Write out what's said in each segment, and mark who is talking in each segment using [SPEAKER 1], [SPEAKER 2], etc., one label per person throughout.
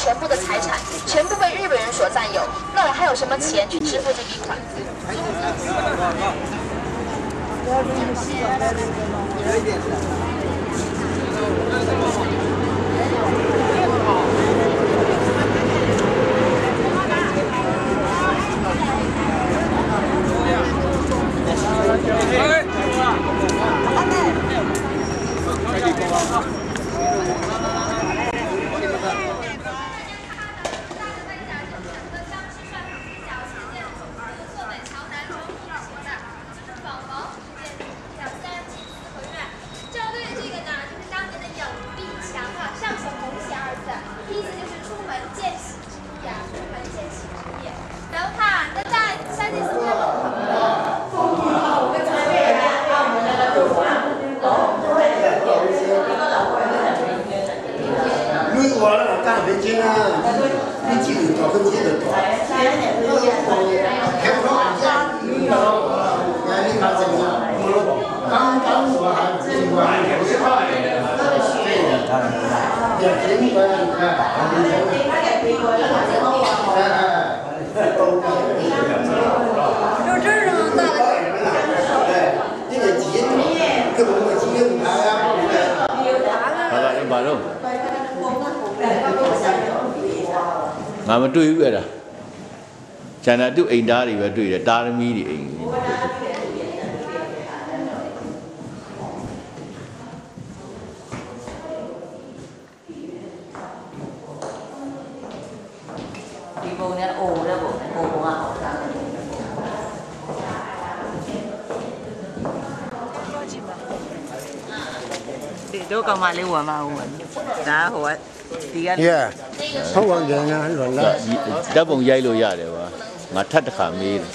[SPEAKER 1] 全部的财产全部被日本人所占有，那我还有什么钱去支付这笔款？
[SPEAKER 2] ငါမတွေ့ဘူးအဲ့ဒါကျန်တဲ့သူ့အိမ်သားတွေပဲတွေ့တယ်တာသမီတွေအိမ်
[SPEAKER 3] ဒီပုံနဲ့အိုးတဲ့ပုံအိုးကဟောတာဒီတော့ကမှလေးဝမ်းမအောင်ဒါဟိုကဒီက
[SPEAKER 4] ဟုတ်ပါကြညာလွန်လာ
[SPEAKER 2] တပ်ပုံရိုက်လို့ရတယ်ကွာငါထပ်တစ်ခါမေးတယ်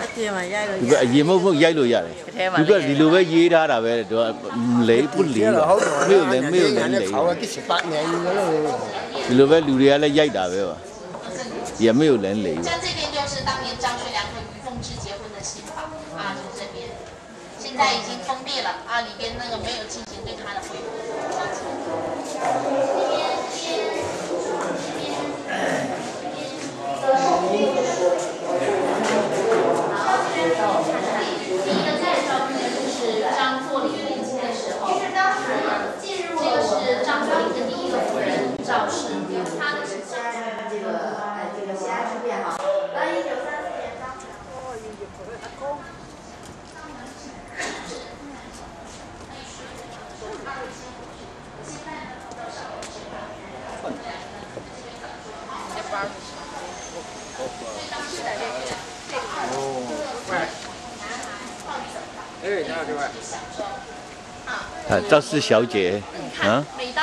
[SPEAKER 3] အပြင်မှာရိုက်လို့
[SPEAKER 2] ဒီကအရင်မဟုတ်ရိုက်လို့ရတယ်ဒီကဒီလိုပဲရေးထားတာပဲသူကလေပုလီမြို့လည်းလေ
[SPEAKER 4] เขาที่สิบเนี่ย
[SPEAKER 2] ဒီလိုပဲလူတွေကလည်းရိုက်တာပဲကွာဒီအမေကိုလည်းလေ
[SPEAKER 1] 像这边就是当年张学良和于凤至结婚的新房啊，就是这边，现在已经封闭了啊，里边那个没有进行对它的恢复。赵氏，他的是这个西安事变哈，到1934年当时。
[SPEAKER 2] 赵氏小姐
[SPEAKER 1] 啊，每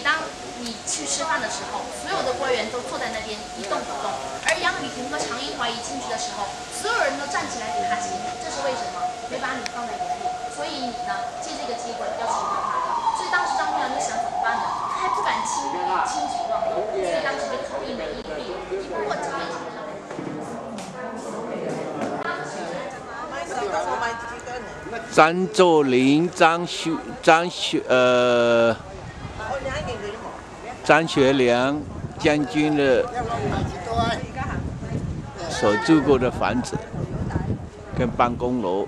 [SPEAKER 1] 当你去吃饭的时候，所有的官员都坐在那边一动不动，而杨雨婷和常英怀一进去的时候，所有人都站起来给他亲，这是为什么？没把你放在眼里，所以你呢借这个机会要取悦他的。所以当时张学良就想怎么办呢？他还不敢轻举妄动，所以当时就考虑每一笔，一不过这边是什么？
[SPEAKER 2] 张作霖、张学良将军的所住过的房子跟办公楼。